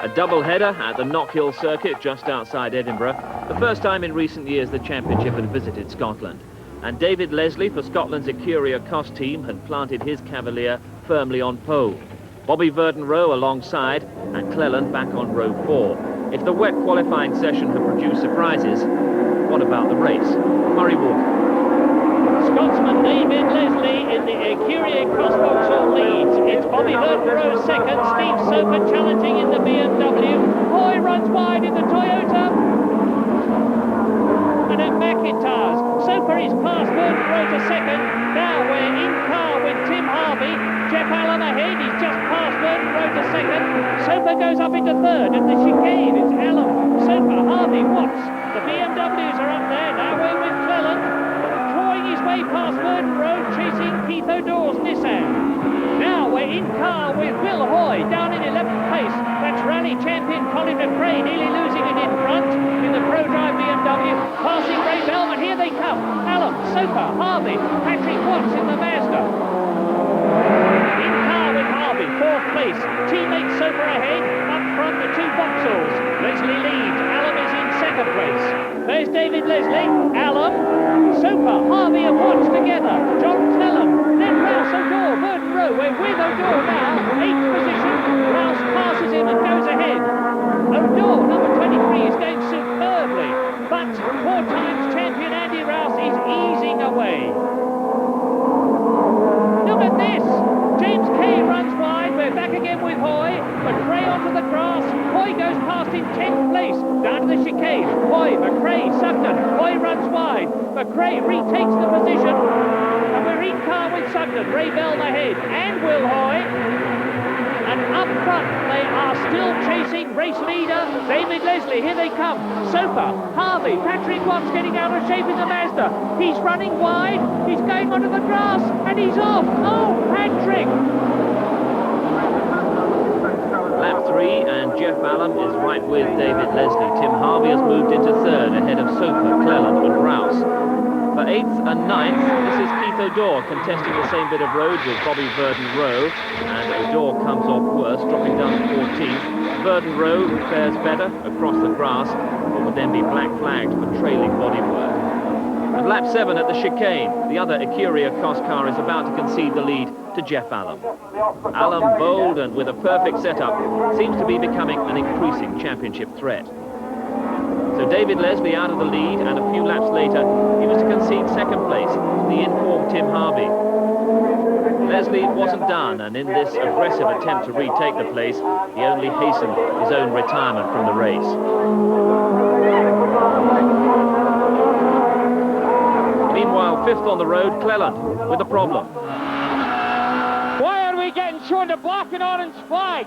A double-header at the Knockhill circuit just outside Edinburgh. The first time in recent years the championship had visited Scotland. And David Leslie for Scotland's Ecuria Cos team had planted his Cavalier firmly on pole. Bobby Verdon-Roe alongside and Cleland back on row 4. If the wet qualifying session had produced surprises, what about the race? Murray Walker. Scotsman David Leslie in the Ecuria Cos Vauxhall leads. It's Bobby Verdon-Roe second, Steve Soper challenging in the BMW. Hoy runs wide in the Toyota. And at McIntyre's, Soper is past Verdon-Roe to second. Now we're in car with Tim Harvey. Jeff Allen ahead, he's just past Verdon-Roe to second. Soper goes up into third at the chicane. It's Allen, Soper, Harvey, Watts. The BMWs are up there. Now we're with Cleland. His way past Verdon-Roe, chasing Keith O'Dowd's Nissan. Now we're in car with Will Hoy down in 11th place. That's rally champion Colin McRae nearly losing it in front in the ProDrive BMW. Passing Ray Bell, and here they come. Allen, Soper, Harvey, Patrick Watts in the Mazda. In car with Harvey, 4th place. Teammate Soper ahead, up front the 2 Vauxhalls. Leslie leads, Allen is in 2nd place. There's David Leslie, Allen, Soper, Harvey and Watts together. John Cleland, then Rouse O'Dowd, Verdon-Roe. We're with O'Dowd now, 8th position. Rouse passes him and goes ahead. O'Dowd, number 23, is going superbly, but 4 times champion Andy Rouse is easing away. Look at this! James Kay runs wide. We're back again with Hoy. McRae onto the grass. Hoy goes past in 10th place. Down to the chicane. Hoy, McRae, Sugden. Hoy runs wide. McRae retakes the position. And we're in car with Sugden. Ray Bell ahead. And Will Hoy. And up front, they are still chasing race leader David Leslie. Here they come. Soper, Harvey, Patrick Watts getting out of shape in the Mazda. He's running wide. He's going onto the grass. And he's off. Oh, Patrick! Lap 3 and Jeff Allen is right with David Leslie. Tim Harvey has moved into 3rd ahead of Soper, Cleland and Rouse. For 8th and 9th, this is Keith O'Dowd contesting the same bit of road with Bobby Verdon-Roe, and O'Dowd comes off worse, dropping down to 14th. Verdon-Roe fares better across the grass, but would then be black flagged for trailing bodywork. At lap 7 at the chicane, the other Ecuria Cos car is about to concede the lead to Jeff Allen. Allen, bold and with a perfect setup, seems to be becoming an increasing championship threat. So David Leslie out of the lead, and a few laps later, he was to concede 2nd place to the informed Tim Harvey. Leslie wasn't done, and in this aggressive attempt to retake the place, he only hastened his own retirement from the race. Meanwhile, 5th on the road, Cleland with a problem. Why are we getting shown the black and orange flag?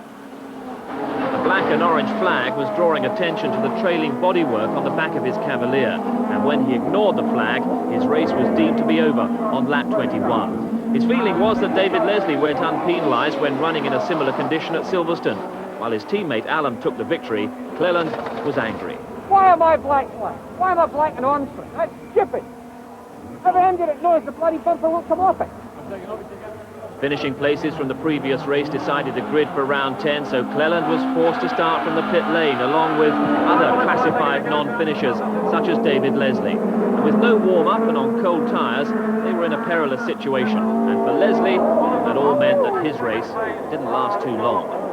The black and orange flag was drawing attention to the trailing bodywork on the back of his Cavalier, and when he ignored the flag, his race was deemed to be over on lap 21. His feeling was that David Leslie went unpenalised when running in a similar condition at Silverstone. While his teammate Allen took the victory, Cleland was angry. Why am I black flag? Why am I black and orange flag? That's stupid. Every engine that knows the bloody bumper will come off it. Finishing places from the previous race decided the grid for round 10, so Cleland was forced to start from the pit lane, along with other classified non-finishers, such as David Leslie. And with no warm-up and on cold tyres, they were in a perilous situation. And for Leslie, that all meant that his race didn't last too long.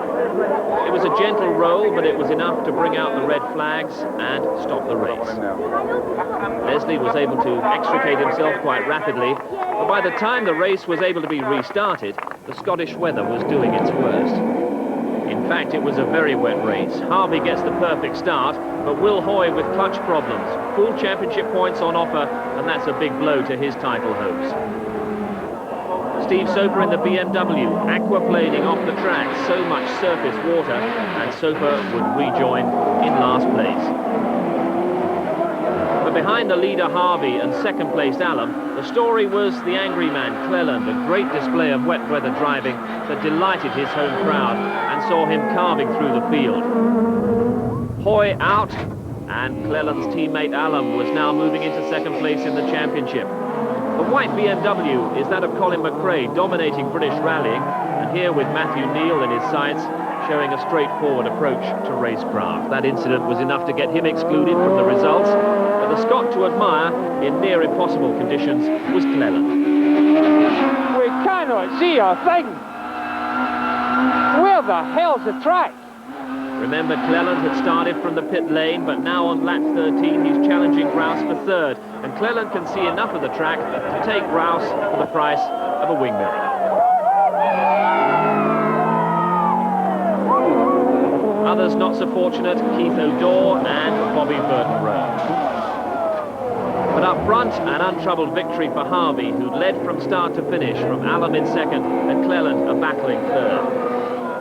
It was a gentle roll, but it was enough to bring out the red flags and stop the race. Leslie was able to extricate himself quite rapidly, but by the time the race was able to be restarted, the Scottish weather was doing its worst. In fact, it was a very wet race. Harvey gets the perfect start, but Will Hoy with clutch problems. Full championship points on offer, and that's a big blow to his title hopes. Steve Soper in the BMW, aquaplaning off the track, so much surface water, and Soper would rejoin in last place. But behind the leader Harvey and 2nd place Allen, the story was the angry man Cleland, a great display of wet weather driving that delighted his home crowd and saw him carving through the field. Hoy out, and Cleland's teammate Allen was now moving into 2nd place in the championship. The white BMW is that of Colin McRae, dominating British rallying, and here with Matthew Neal in his sights, showing a straightforward approach to racecraft. That incident was enough to get him excluded from the results, but the Scot to admire in near impossible conditions was Cleland. We cannot see a thing. Where the hell's the track? Remember, Cleland had started from the pit lane, but now on lap 13 he's challenging Rouse for third, and Cleland can see enough of the track to take Rouse for the price of a wingmill. Others not so fortunate, Keith O'Dore and Bobby Burton Rowe. But up front, an untroubled victory for Harvey, who'd led from start to finish, from Allam in second and Cleland a battling third.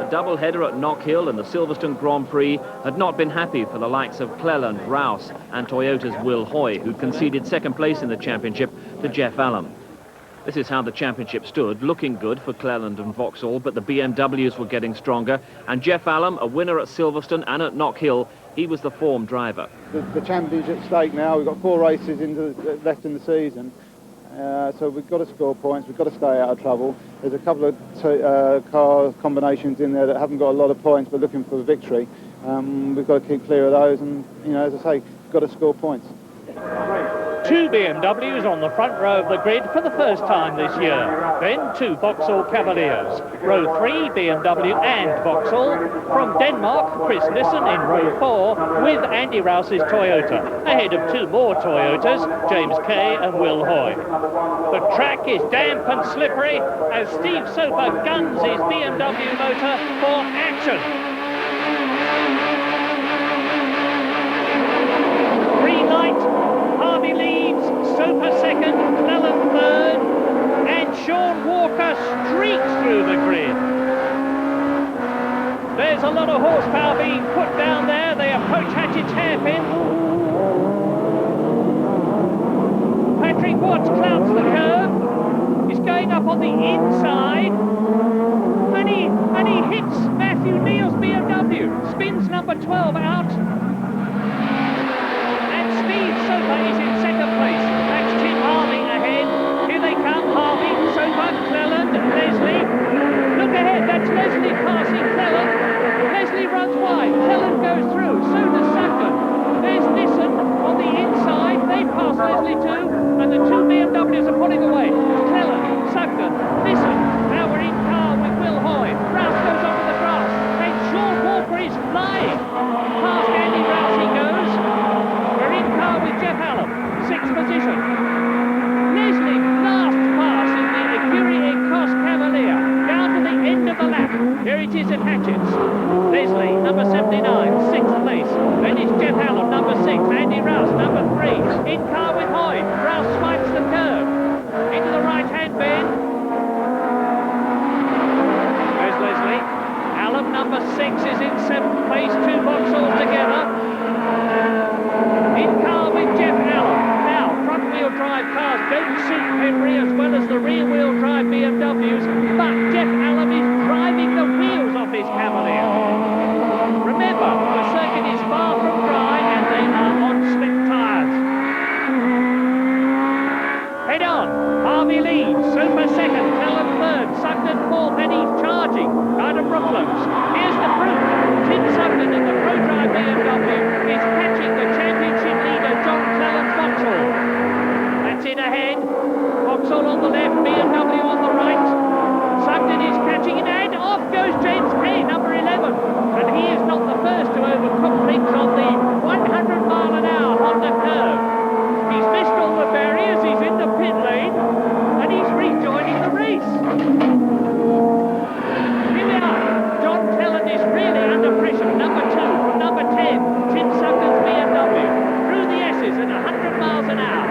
The double-header at Knockhill and the Silverstone Grand Prix had not been happy for the likes of Cleland, Rouse and Toyota's Will Hoy, who'd conceded second place in the championship to Jeff Allam. This is how the championship stood, looking good for Cleland and Vauxhall, but the BMWs were getting stronger, and Jeff Allam, a winner at Silverstone and at Knockhill, he was the form driver. The championship at stake now. We've got 4 races left in the season, so we've got to score points, we've got to stay out of trouble. There's a couple of car combinations in there that haven't got a lot of points but looking for a victory. We've got to keep clear of those, and, you know, as I say, we've got to score points. 2 BMWs on the front row of the grid for the first time this year. Then 2 Vauxhall Cavaliers. Row 3, BMW and Vauxhall. From Denmark, Chris Nissen in row 4 with Andy Rouse's Toyota. Ahead of 2 more Toyotas, James Kay and Will Hoy. The track is damp and slippery as Steve Soper guns his BMW motor for action. Green light. Harvey leads, Soper second, Cleland third, and Sean Walker streaks through the grid. There's a lot of horsepower being put down there. The approach hatchet's hairpin. Patrick Watts clouts the curve. He's going up on the inside, and he hits Matthew Neal's BMW. Spins number 12 out. Soper is in second place. That's Tim Harvey ahead. Here they come, Harvey, Soper, Cleland, Leslie. Look ahead, that's Leslie passing Cleland. Leslie runs wide, Cleland goes through, so does Sugden. There's Nissen on the inside, they pass Leslie too, and the 2 BMWs are pulling away. Cleland, Sugden, Nissen. Now we're in car with Will Hoy. Rouse goes onto the grass, and Sean Walker is flying. Past Andy Rouse he goes. With Jeff Allam, 6th position. Leslie, last pass in the Aguirre Cross Cavalier, down to the end of the lap. Here it is at Hatchett's. Leslie, number 79, 6th place. Then it's Jeff Allam, number 6. Andy Rouse, number 3. In car with Hoy. Rouse swipes the curve. Into the right-hand bend. There's Leslie. Allam, number 6, is in 7th place. 2 Vauxhalls together. In car with Jeff Allam. Now, front-wheel drive cars don't suit Pembrey as well as the rear-wheel drive BMWs, but Jeff Allam is driving the wheels off his Cavalier. Remember, the circuit is far from dry and they are on slick tyres. Head on. Harvey leads. Soper second. Cleland third. Sugden fourth, and he's charging. Ryder Brooklands. Here's the proof. Tim Sugden in the Pro Drive BMW is catching the championship leader John Cleland's Vauxhall. That's it ahead. Vauxhall on the left, BMW on the right. Sugden is catching it, and off goes James Kay, number 11. And he is not the first to overcook things on the 100-mile-an-hour Honda curve. He's missed all the barriers, he's in the pit lane, and he's rejoining the race. Here we are. John Cleland is really under pressure. Number 2 from number 10, Tim Sugden's BMW. Through the S's at 100 miles an hour.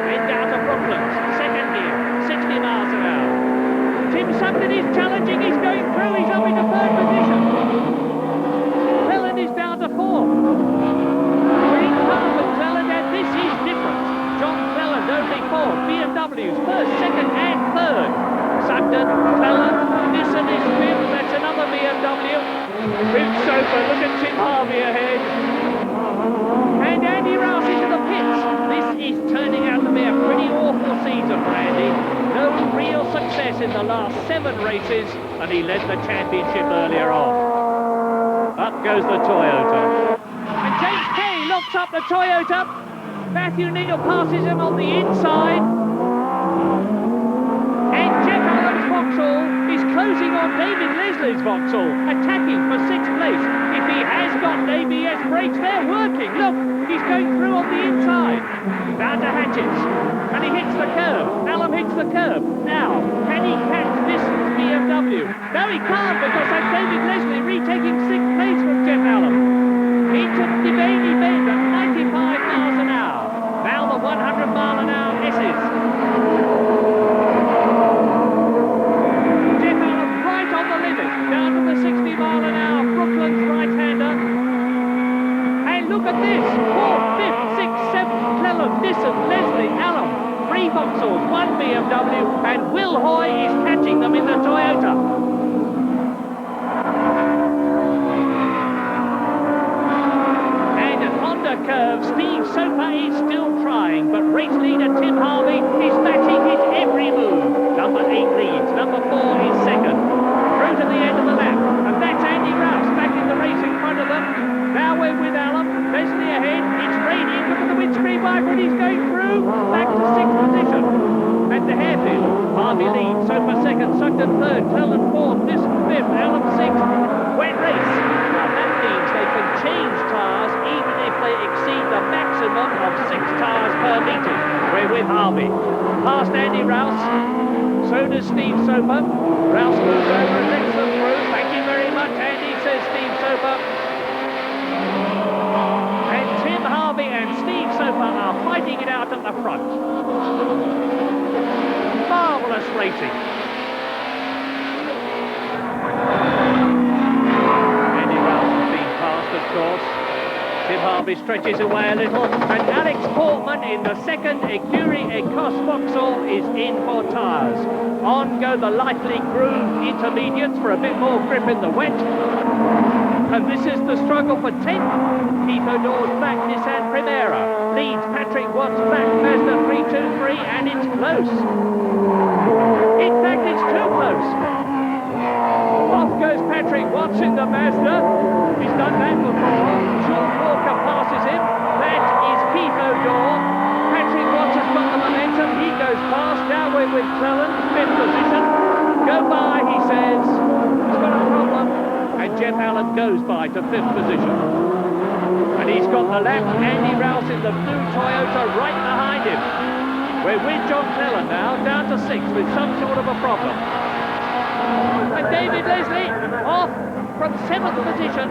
Then down to Brooklands, second gear, 60 miles an hour. Tim Sugden is challenging, he's going through, he's up into 3rd position. Cleland is down to 4th. We're in car with Cleland, and this is different. John Cleland only 4th, BMWs 1st, 2nd and 3rd. Sugden, Cleland, Nissen is 5th, that's another BMW. With Soper, look at Tim Harvey ahead. And Andy Rouse into the pits. This is turning out to be a pretty awful season. season for Andy. No real success in the last 7 races, and he led the championship earlier on. Up goes the Toyota. And James Kay locks up the Toyota. Matthew Neal passes him on the inside. And Jeff Allen's Vauxhall is closing on David Leslie's Vauxhall, attacking for 6th place. If he has got ABS brakes, they're working. Look, he's going through on the inside. Down to Hatches. And he hits the curve. Allen hits the curve. Now, can he catch this BMW? No, he can't, because that's David Leslie retaking 6th place from Jeff Allen. Into Devaney Bend at 95 miles an hour. Now the 100 mile an hour S's. Jeff Allen right on the limit. Down to the 60 mile an hour Brooklands right-hander. And look at this. 4th, 5th, 6th, 7th, Cleland, Nissan, Leslie, Allen. 3 Vauxhalls, 1 BMW, and Will Hoy is catching them in the Toyota. Curve, Steve Soper is still trying, but race leader Tim Harvey is matching his every move. Number 8 leads, number 4 is second. Through to the end of the lap, and that's Andy Rouse back in the race in front of them. Now we're with Allen, Leslie ahead, it's raining, look at the windscreen wiper, and he's going through, back to 6th position. At the hairpin, Harvey leads, Soper second, Sugden third, Cleland 4th, Nissan 5th, Allen 6th. Wet race. Now that means they can change tyres even if they exceed the maximum of 6 tyres per metre. We're with Harvey. Past Andy Rouse. So does Steve Soper. Rouse moves over and lets them through. Thank you very much, Andy, says Steve Soper. And Tim Harvey and Steve Soper are fighting it out at the front. Marvellous racing. Of course. Tim Harvey stretches away a little, and Alex Portman in the second Ecurie Ecosse Vauxhall is in for tyres. On go the lightly grooved intermediates for a bit more grip in the wet. And this is the struggle for 10th. Keith O'Dowd's back Nissan Primera. Leads Patrick Watts back Mazda 323, and it's close. In fact, it's too close. Off goes Patrick Watts in the Mazda. He's done that before. Sean Walker passes him. That is Keith O'Dowd. Patrick Watts has got the momentum. He goes past. Now we're with Cleland, 5th position. Go by, he says. He's got a problem. And Jeff Allen goes by to 5th position. And he's got the lap. Andy Rouse in the blue Toyota right behind him. We're with John Cleland now, down to 6th with some sort of a problem. And David Leslie off from 7th position.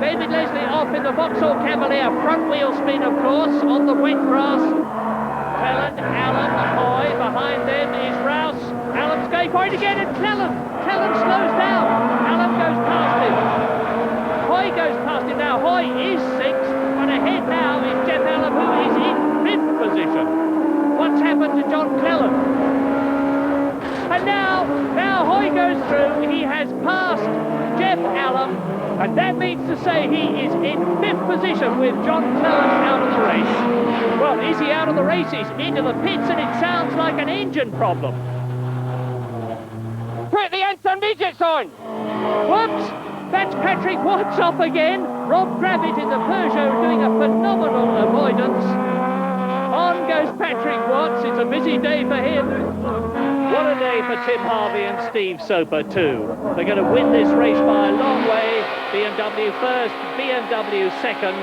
David Leslie off in the Vauxhall Cavalier, front wheel spin of course, on the wet grass. Cleland, Allen, Hoy, behind them is Rouse. Allen's going for it again, and Cleland slows down. Allen goes past him. Hoy goes past him now. Hoy is 6th, but ahead now is Jeff Allen, who is in 5th position. What's happened to John Cleland? And now Hoy goes through. He has passed Jeff Allen, and that means to say he is in 5th position with John Cleland out of the race. Well, is he out of the race? He's into the pits, and it sounds like an engine problem. Put the intermediates on! Whoops! That's Patrick Watts off again. Rob Gravitt in the Peugeot doing a phenomenal avoidance. On goes Patrick Watts. It's a busy day for him. What a day for Tim Harvey and Steve Soper too. They're going to win this race by a long way. BMW first, BMW second.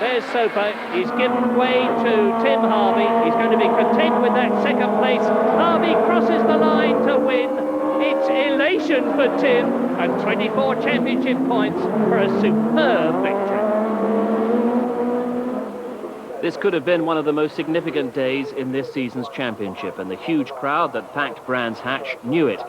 There's Soper. He's given way to Tim Harvey. He's going to be content with that second place. Harvey crosses the line to win. It's elation for Tim, and 24 championship points for a superb victory. This could have been one of the most significant days in this season's championship, and the huge crowd that packed Brands Hatch knew it.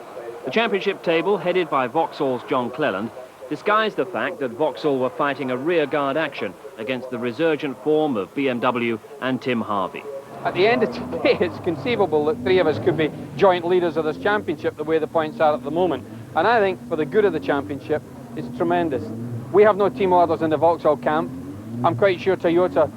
The championship table, headed by Vauxhall's John Cleland, disguised the fact that Vauxhall were fighting a rearguard action against the resurgent form of BMW and Tim Harvey. At the end of today, it's conceivable that 3 of us could be joint leaders of this championship the way the points are at the moment. And I think for the good of the championship, it's tremendous. We have no team orders in the Vauxhall camp. I'm quite sure Toyota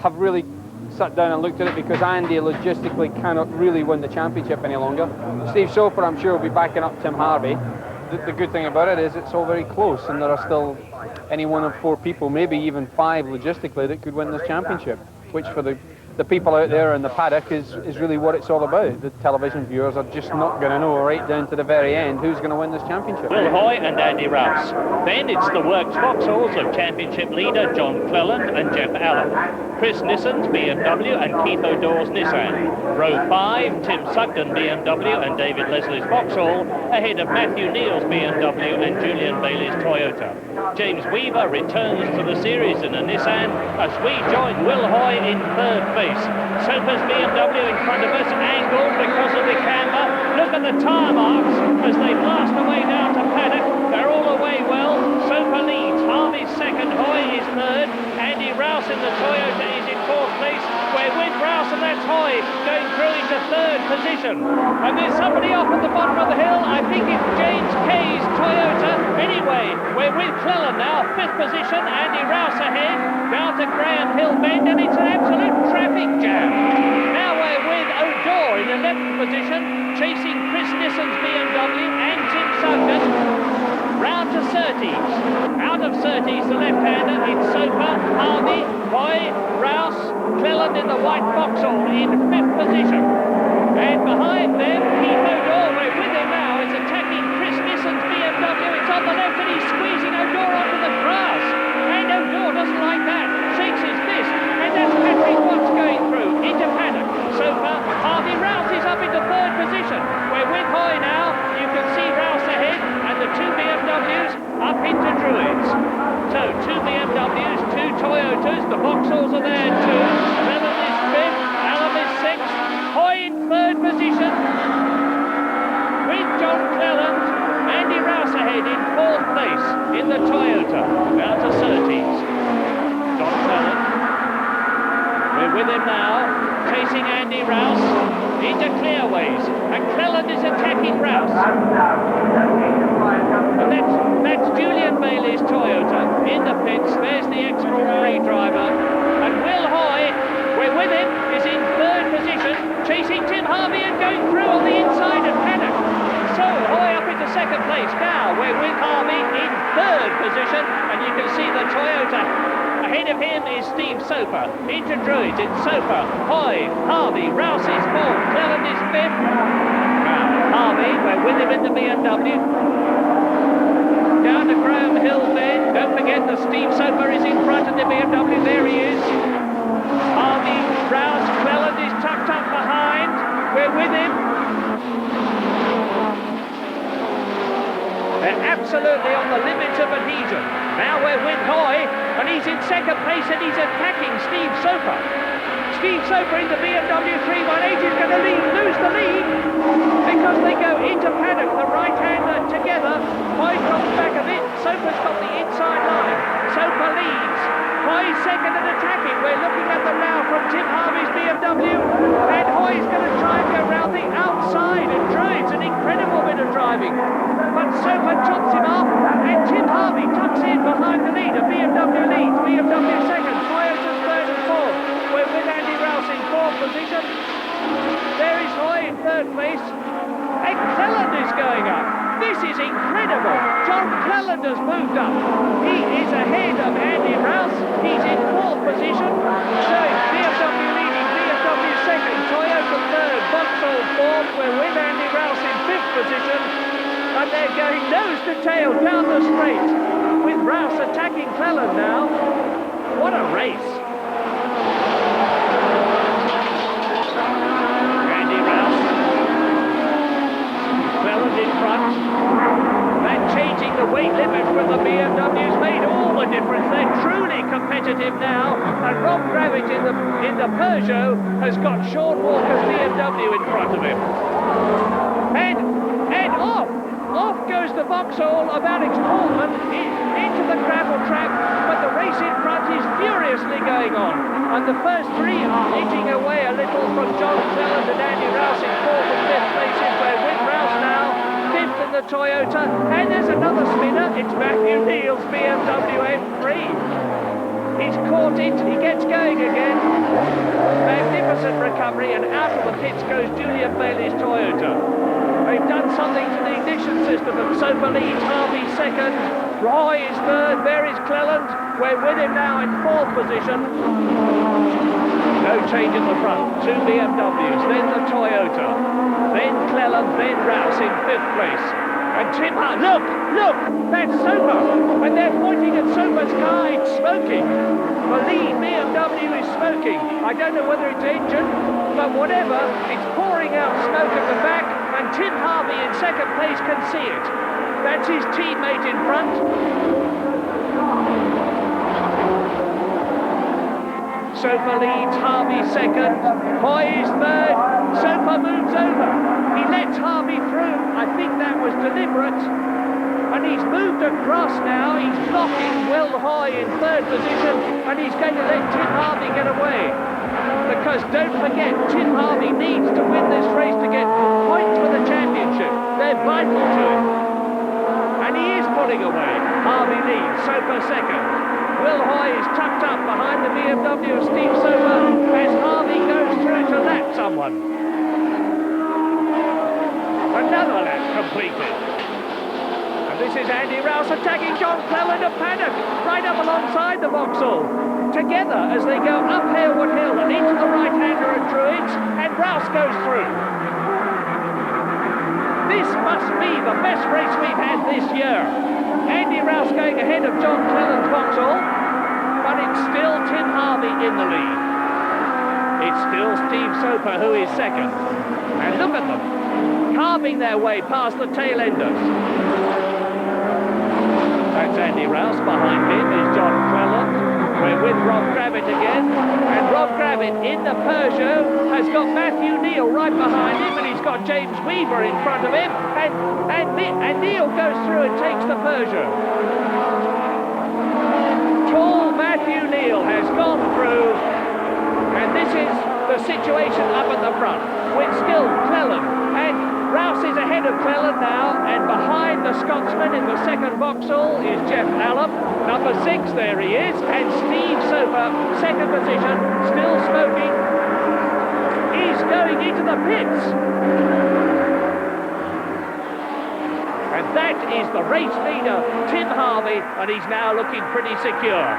have really sat down and looked at it, because Andy logistically cannot really win the championship any longer. Steve Soper, I'm sure, will be backing up Tim Harvey. The good thing about it is it's all very close, and there are still any one of 4 people, maybe even 5 logistically, that could win this championship, which for the people out there in the paddock is really what it's all about. The television viewers are just not going to know right down to the very end who's going to win this championship. Will Hoy and Andy Rouse. Then it's the Works Vauxhalls of championship leader John Cleland and Jeff Allen. Chris Nissen's BMW and Keith O'Dore's Nissan. Row 5, Tim Sugden BMW and David Leslie's Vauxhall, ahead of Matthew Neal's BMW and Julian Bailey's Toyota. James Weaver returns to the series in a Nissan as we join Will Hoy in 3rd place. Soper's BMW in front of us, angled because of the camber. Look at the tyre marks as they blast away down to paddock. They're all away well. Soper leads. Harvey's 2nd, Hoy is 3rd. Andy Rouse in the Toyota is in 4th place. We're with Rouse, and that's Hoy going through into 3rd position. And there's somebody off at the bottom of the hill. I think it's James Kay's Toyota. Anyway, we're with Cleland now, 5th position. Andy Rouse ahead, down to Graham Hill Bend, and it's an absolute traffic jam. Now we're with O'Dore in 11th position, chasing Chris Nissen's BMW and Tim Sugden. Round to Surtees. Out of Surtees, the left-hander, it's Soper, Harvey, Hoy, Rouse, Cleland in the white Vauxhall in 5th position. And behind them, Keith O'Dore, we're with him now, is attacking Chris Nissen's BMW. It's on the left and he's squeezing O'Dore onto the grass. And O'Dore doesn't like that, shakes his fist. And that's Patrick Watts going through into paddock. Soper, Harvey, Rouse is up into 3rd position. We're with Hoy now. You can see Rouse ahead and the 2 BMWs up into Druids. So 2 BMWs, 2 Toyotas, the Vauxhalls are there too. Cleland is 5th, Allen is 6th. Hoy in 3rd position with John Cleland. Andy Rouse ahead in 4th place in the Toyota. Down to Surtees. John Cleland. We're with him now, chasing Andy Rouse into clearways, and Cleland is attacking Rouse. And that's Julian Bailey's Toyota in the pits. There's the extraordinary driver. And Will Hoy, we're with him, is in 3rd position, chasing Tim Harvey and going through on the inside of paddock. So Hoy up into 2nd place. Now we're with Harvey in 3rd position, and you can see the Toyota. Ahead of him is Steve Soper. Into Druids, it's Soper, Hoy, Harvey, Rouse is 4th, Cleland is 5th. Now Harvey, we're with him in the BMW. Down to Graham Hill Bend. Don't forget that Steve Soper is in front of the BMW. There he is. Harvey, Rouse, Cleland is tucked up behind. We're with him. They're absolutely on the limits of adhesion. Now we're with Hoy, and he's in 2nd place, and he's attacking Steve Soper. Steve Soper into BMW 318 is going to lose the lead because they go into paddock, the right-hander together. Hoy comes back a bit. Soper's got the inside line. Soper leads. Hoy's 2nd and attacking. We're looking at them now from Tim Harvey's BMW, and Hoy's going to try and go round the outside, and Druids, an incredible bit of driving. But Soper chops him off, and Tim Harvey tucks in behind the leader. BMW leads, BMW 2nd, Toyota's 3rd and 4th. We're with Andy Rouse in 4th position. There is Hoy in 3rd place, and Cleland is going up. This is incredible. John Cleland has moved up. He is ahead of Andy Rouse. He's in 4th position. So BMW leading, BMW 2nd, Toyota 3rd, Vauxhall 4th. We're with Andy Rouse in 5th position. And they're going nose to tail down the straight with Rouse attacking Cleland now. What a race. Andy Rouse. Cleland in front. They're changing the weight limit for the BMWs made all the difference. They're truly competitive now. And Rob Gravage in the Peugeot has got Sean Walker's BMW in front of him. And off goes the Vauxhall of Alex Portman into the gravel trap, but the race in front is furiously going on. And the first 3 are edging away a little from John Cleland and Andy Rouse in 4th and 5th places. We're with Rouse now, 5th in the Toyota, and there's another spinner. It's Matthew Neal's BMW M3. He's he's caught it, he gets going again. Magnificent recovery, and out of the pits goes Julian Bailey's Toyota. They've done something to the ignition system, and Soper leads, Harvey second, Roy is third, there is Cleland. We're with him now in fourth position. No change in the front, 2 BMWs, then the Toyota, then Cleland, then Rouse in fifth place. And Tim Hart, look, that's Soper, and they're pointing at Soper's car, it's smoking. The lead BMW is smoking. I don't know whether it's engine, but whatever, it's pouring out smoke at the back, and Tim Harvey in second place can see it. That's his teammate in front. Soper leads, Harvey second, Hoy is third, Soper moves over. He lets Harvey through, I think that was deliberate, and he's moved across now, he's blocking Will Hoy in third position, and he's going to let Tim Harvey get away. Because don't forget, Tim Harvey needs to win this race to get points for the championship. They're vital to him. And he is pulling away. Harvey leads, Soper second. Will Hoy is tucked up behind the BMW of Steve Soper as Harvey goes through to lap someone. Another lap completed. And this is Andy Rouse attacking John Cleland, a paddock right up alongside the Vauxhall. Together as they go up Harewood Hill and into the right-hander at Druids, and Rouse goes through. This must be the best race we've had this year. Andy Rouse going ahead of John Cleland's Vauxhall, but it's still Tim Harvey in the lead. It's still Steve Soper who is second. And look at them, carving their way past the tail enders. That's Andy Rouse. Behind him is John Cleland. We're with Rob Gravitt again, and Rob Gravitt in the Peugeot has got Matthew Neal right behind him, and he's got James Weaver in front of him, and Neal goes through and takes the Peugeot. Tall Matthew Neal has gone through, and this is the situation up at the front, with still Cleland, and Rouse is ahead of Cleland now, and behind the Scotsman in the second Vauxhall is Jeff Allop, number 6, there he is, and Steve Soper, second position, still smoking. He's going into the pits. And that is the race leader, Tim Harvey, and he's now looking pretty secure.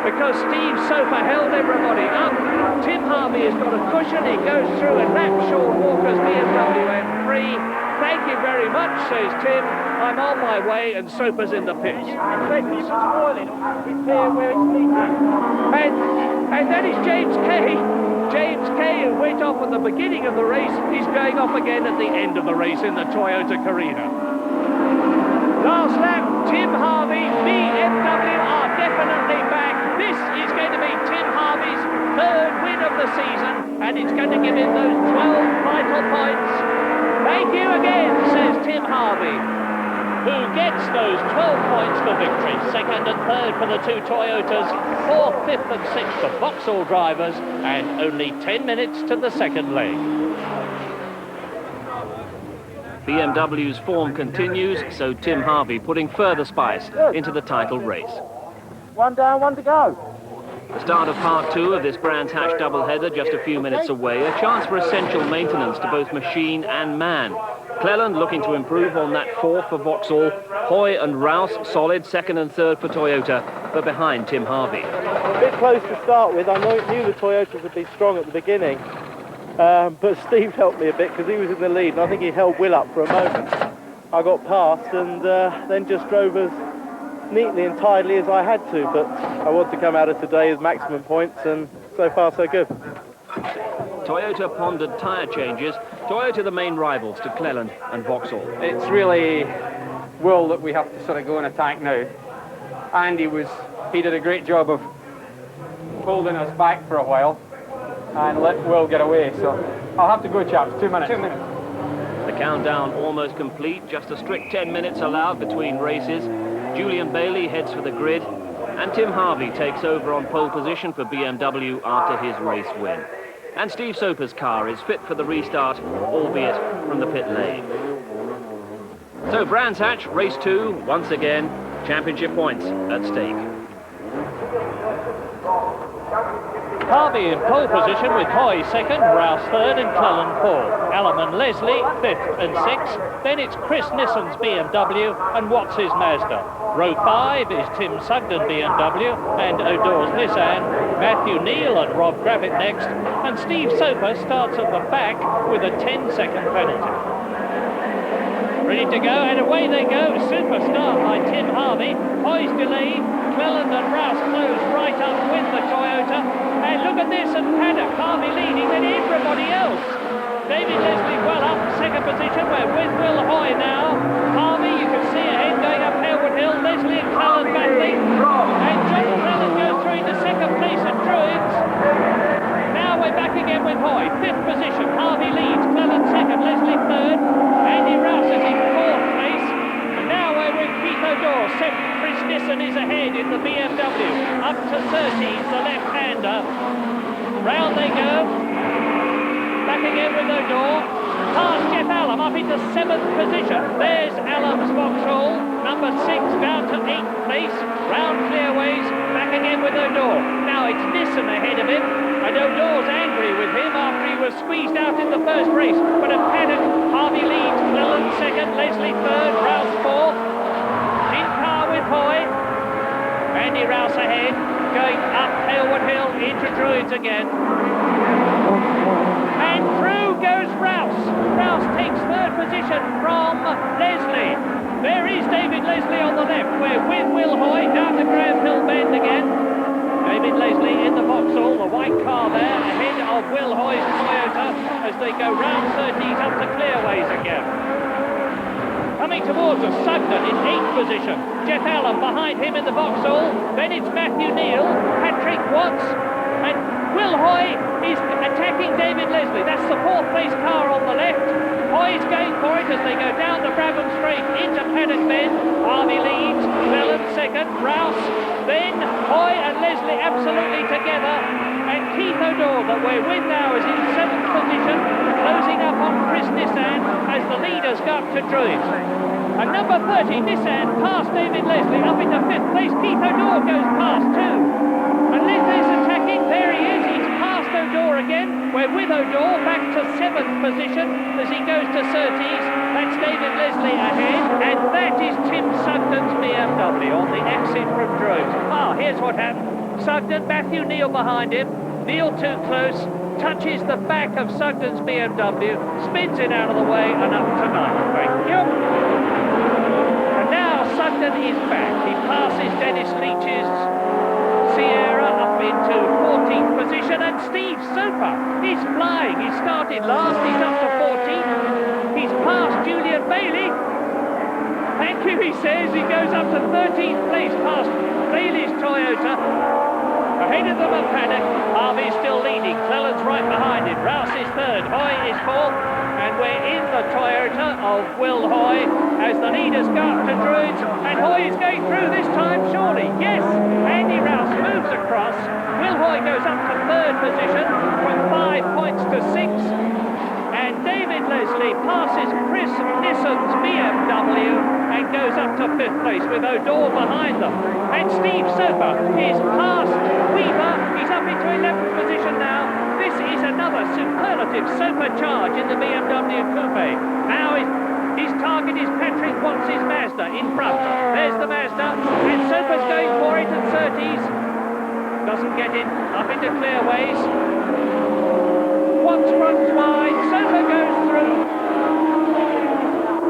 Because Steve Soper held everybody up. Tim Harvey has got a cushion, he goes through and laps Sean Walker's BMW M3. Thank you very much, says Tim. I'm on my way, and Soper's in the pits. And that is James Kay. James Kay, who went off at the beginning of the race, is going off again at the end of the race in the Toyota Carina. Last lap, Tim Harvey, BMW are definitely back. This is going to be Tim Harvey's third win of the season, and it's going to give him those 12 vital points. Thank you again, says Tim Harvey, who gets those 12 points for victory. Second and third for the two Toyotas, fourth, fifth and sixth for Vauxhall drivers, and only 10 minutes to the second leg. BMW's form continues, so Tim Harvey putting further spice into the title race. One down, one to go. The start of part 2 of this Brands Hatch doubleheader just a few minutes away, a chance for essential maintenance to both machine and man. Cleland looking to improve on that fourth for Vauxhall, Hoy and Rouse solid second and third for Toyota, but behind Tim Harvey. A bit close to start with. I knew the Toyotas would be strong at the beginning, but Steve helped me a bit because he was in the lead, and I think he held Will up for a moment. I got past and then just drove as neatly and tidily as I had to, but I want to come out of today as maximum points, and so far so good. Toyota pondered tyre changes. Toyota the main rivals to Cleland and Vauxhall. It's really Will that we have to sort of go and attack now. Andy he did a great job of holding us back for a while and let Will get away, so I'll have to go, chaps. 2 minutes. 2 minutes. The countdown almost complete, just a strict 10 minutes allowed between races. Julian Bailey heads for the grid, and Tim Harvey takes over on pole position for BMW after his race win. And Steve Soper's car is fit for the restart, albeit from the pit lane. So Brands Hatch, race 2, once again, championship points at stake. Harvey in pole position with Hoy second, Rouse third and Cleland fourth. Allen and Leslie fifth and sixth. Then it's Chris Nisson's BMW and Watts' Mazda. Row 5 is Tim Sugden BMW and O'Dore's Nissan. Matthew Neal and Rob Gravitt next. And Steve Soper starts at the back with a 10-second penalty. Ready to go, and away they go. Super start by Tim Harvey. Hoy's delayed. Cleland and Rouse close right up with the Toyota. And look at this, and Paddock, Harvey leading, then everybody else. David Leslie well up, second position. We're with Will Hoy now. Harvey, you can see ahead going up Harewood Hill. Leslie and Cleland battling. And John Cleland goes through into second place at Druids. Now we're back again with Hoy, fifth position. Harvey leads, Cleland second, Leslie third. Andy Rouse is in fourth place. And now we're with Keith O'Dore, seventh. Chris Nisson is ahead in the BMW. Up to 30's the left-hander. Round they go. Back again with O'Dore. Past Jeff Allen up into seventh position. There's Allen's Vauxhall. Number 6 down to 8th place. Round clearways. Back again with O'Dore. Now it's Nisson ahead of him. And O'Dore's angry with him after he was squeezed out in the first race. But at Paddock, Harvey leads. Cleland second. Leslie third. Rouse fourth. In car with Hoy. Andy Rouse ahead. Going up Harewood Hill into Druids again. And through goes Rouse. Rouse takes third position from Leslie. There is David Leslie on the left. We're with Will Hoy down to Grandhill Bend again. David Leslie in the Vauxhall, the white car there, ahead of Will Hoy's Toyota as they go round 30s up to clearways again. Coming towards us, Sugden in 8th position. Jeff Allen behind him in the Vauxhall. Then it's Matthew Neal, Patrick Watts, and Will Hoy is attacking David Leslie. That's the 4th place car on the left. Hoy's going for it as they go down the Brabham Straight into Paddock Bend. Harvey leads, Cleland second, Rouse. Then Hoy and Leslie absolutely together. And Keith O'Dore, that we're with now, is in 7th position, closing up on Chris Nissan as the leaders go up to Druids. And number 30, Nissan, past David Leslie, up into 5th place. Keith O'Dore goes past too. And Leslie's attacking, there he is, he's past O'Dore again. We're with O'Dore, back to 7th position as he goes to Surtees. That's David Leslie ahead, and that is Tim Sugden's BMW on the exit from Druids. Ah, here's what happened. Sugden, Matthew Neal behind him. Neal too close, touches the back of Sugden's BMW, spins it out of the way and up to 9th. Thank you. And now Sugden is back. He passes Dennis Leach's Sierra up into 14th position, and Steve Soper is flying. He started last, he's up to 14th. He's past Julian Bailey. Thank you, he says. He goes up to 13th place past Bailey's Toyota. Ahead of them at Paddock, Harvey's still leading. Cleland's right behind him. Rouse is third. Hoy is fourth. And we're in the Toyota of Will Hoy as the leaders go up to Druids. And Hoy is going through this time, surely. Yes, Andy Rouse moves across. Will Hoy goes up to third position from 5 points to 6. And David Leslie passes Chris Nisson's BMW and goes up to 5th place with O'Dore behind them. And Steve Soper is past Weaver. He's up into 11th position now. This is another superlative Soper charge in the BMW Coupe. Now his target is Patrick Watts' Mazda in front. There's the Mazda, and Soper's going for it at Surtees. Doesn't get it, up into clearways. Watts runs wide, Soper goes through.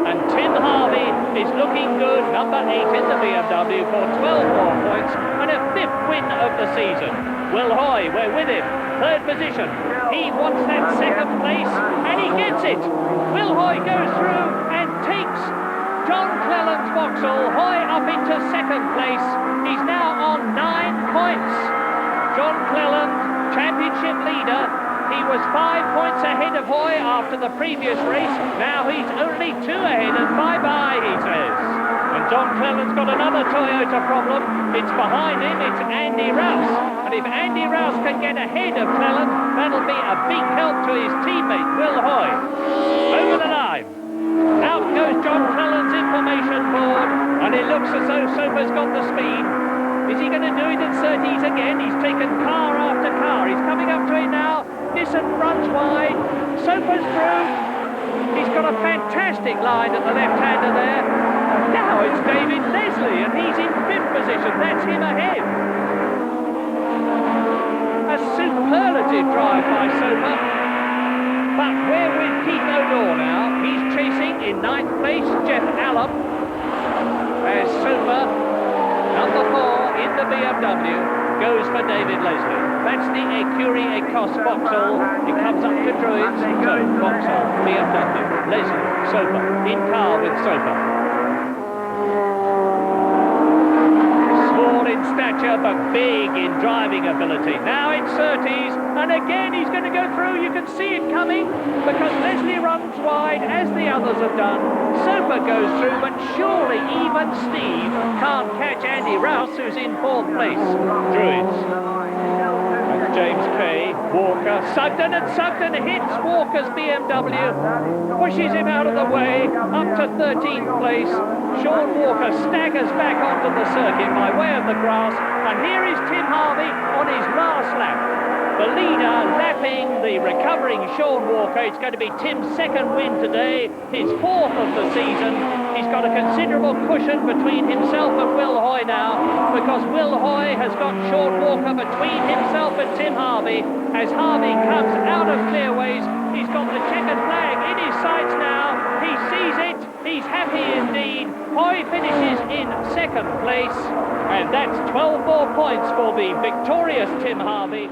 And Tim Harvey is looking good, number 8 in the BMW for 12 more points and a 5th win of the season. Will Hoy, we're with him, 3rd position. He wants that 2nd place and he gets it. Will Hoy goes through and takes John Cleland's Vauxhall. Hoy up into 2nd place. He's now on 9 points. John Cleland, championship leader. He was 5 points ahead of Hoy after the previous race. Now he's only 2 ahead, and bye-bye, he says. And John Cleland's got another Toyota problem. It's behind him, it's Andy Rouse. And if Andy Rouse can get ahead of Cleland, that'll be a big help to his teammate, Will Hoy. Over the line. Out goes John Cleland's information board, and it looks as though Soper's got the speed. Is he going to do it at Surtees again? He's taken car after car. He's coming up to it now. Nissan runs wide. Soper's through. He's got a fantastic line at the left-hander there. Now it's David Leslie, and he's in 5th position. That's him ahead. A superlative drive by Soper. But we're with Keith O'Donnell now. He's chasing in 9th place Jeff Allen. As Soper, number 4 in the BMW, goes for David Leslie. That's the Ecurie Ecos Vauxhall. It comes up to Druids. So Vauxhall, BMW, Leslie, Soper, in car with Soper. Small in stature, but big in driving ability. Now it's Surtees, and again he's going to go through. You can see it coming, because Leslie runs wide, as the others have done. Soper goes through, but surely even Steve can't catch Andy Rouse, who's in 4th place. Druids. And James Kay, Walker, Sugden, and Sugden hits Walker's BMW, pushes him out of the way, up to 13th place. Sean Walker staggers back onto the circuit by way of the grass, and here is Tim Harvey on his last lap. The leader lapping the recovering Sean Walker. It's going to be Tim's 2nd win today, his 4th of the season. He's got a considerable cushion between himself and Will Hoy now, because Will Hoy has got Sean Walker between himself and Tim Harvey. As Harvey comes out of clearways, he's got the checkered flag in his sights now. He sees it. He's happy indeed. Hoy finishes in 2nd place, and that's 12 more points for the victorious Tim Harvey.